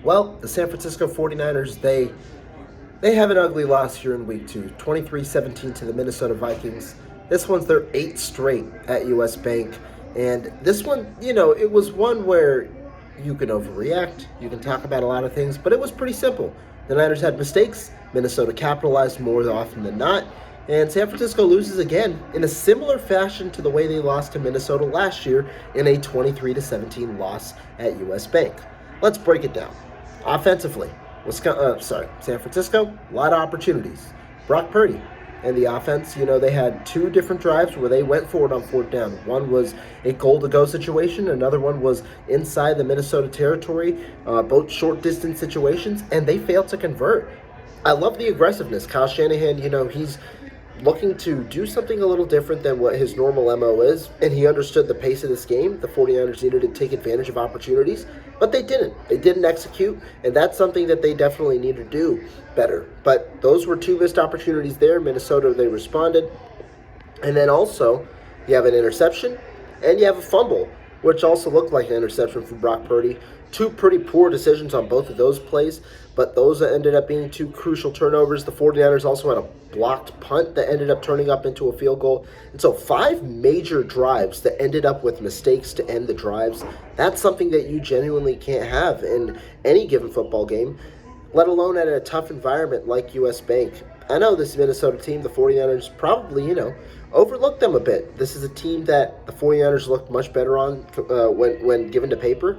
Well, the San Francisco 49ers, they have an ugly loss here in week 2, 23-17 to the Minnesota Vikings. This one's their 8th straight at US Bank. And this one, it was one where you can overreact, you can talk about a lot of things, but it was pretty simple. The Niners had mistakes, Minnesota capitalized more often than not, and San Francisco loses again in a similar fashion to the way they lost to Minnesota last year in a 23-17 loss at US Bank. Let's break it down. Offensively, San Francisco, a lot of opportunities. Brock Purdy and the offense, they had 2 different drives where they went forward on 4th down. One was a goal-to-go situation. Another one was inside the Minnesota territory, both short-distance situations, and they failed to convert. I love the aggressiveness. Kyle Shanahan, he's looking to do something a little different than what his normal MO is, and he understood the pace of this game. The 49ers needed to take advantage of opportunities, but they didn't. They didn't execute, and that's something that they definitely need to do better. But those were 2 missed opportunities there. Minnesota, they responded. And then also, you have an interception, and you have a fumble, which also looked like an interception from Brock Purdy. 2 pretty poor decisions on both of those plays, but those ended up being 2 crucial turnovers. The 49ers also had a blocked punt that ended up turning up into a field goal. And so 5 major drives that ended up with mistakes to end the drives. That's something that you genuinely can't have in any given football game, let alone at a tough environment like US Bank. I know this Minnesota team, the 49ers, probably, overlooked them a bit. This is a team that the 49ers looked much better on when given to paper.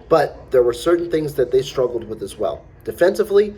But there were certain things that they struggled with as well. Defensively,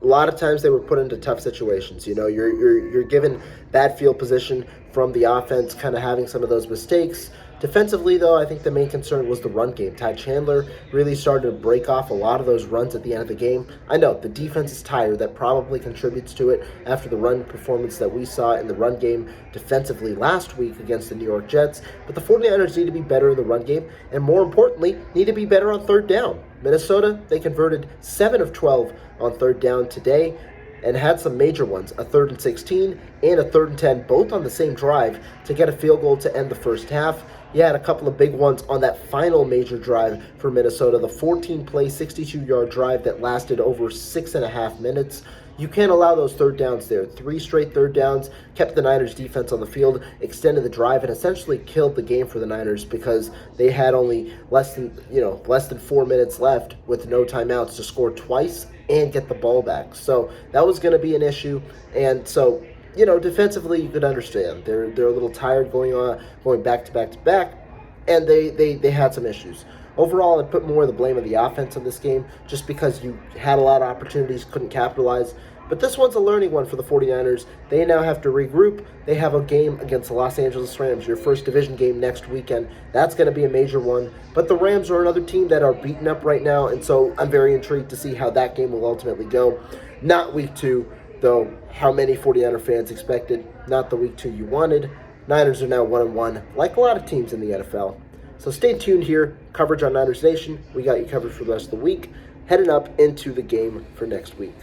a lot of times they were put into tough situations. You're given bad field position from the offense, kind of having some of those mistakes. Defensively, though, I think the main concern was the run game. Ty Chandler really started to break off a lot of those runs at the end of the game. I know the defense is tired. That probably contributes to it after the run performance that we saw in the run game defensively last week against the New York Jets. But the 49ers need to be better in the run game, and more importantly, need to be better on 3rd down. Minnesota, they converted 7 of 12 on 3rd down today, and had some major ones, a 3rd and 16 and a 3rd and 10, both on the same drive to get a field goal to end the first half. You had a couple of big ones on that final major drive for Minnesota, the 14-play, 62-yard drive that lasted over 6.5 minutes. You can't allow those 3rd downs there. 3 straight 3rd downs kept the Niners defense on the field, extended the drive, and essentially killed the game for the Niners because they had only less than 4 minutes left with no timeouts to score twice and get the ball back. So that was going to be an issue, and so defensively, you could understand. They're a little tired going back to back to back, and they had some issues. Overall, I'd put more of the blame of the offense in this game just because you had a lot of opportunities, couldn't capitalize. But this one's a learning one for the 49ers. They now have to regroup. They have a game against the Los Angeles Rams, your first division game next weekend. That's going to be a major one. But the Rams are another team that are beaten up right now, and so I'm very intrigued to see how that game will ultimately go. Not week 2. Though how many 49er fans expected, not the week 2 you wanted. Niners are now 1-1, like a lot of teams in the NFL. So stay tuned here. Coverage on Niners Nation. We got you covered for the rest of the week. Heading up into the game for next week.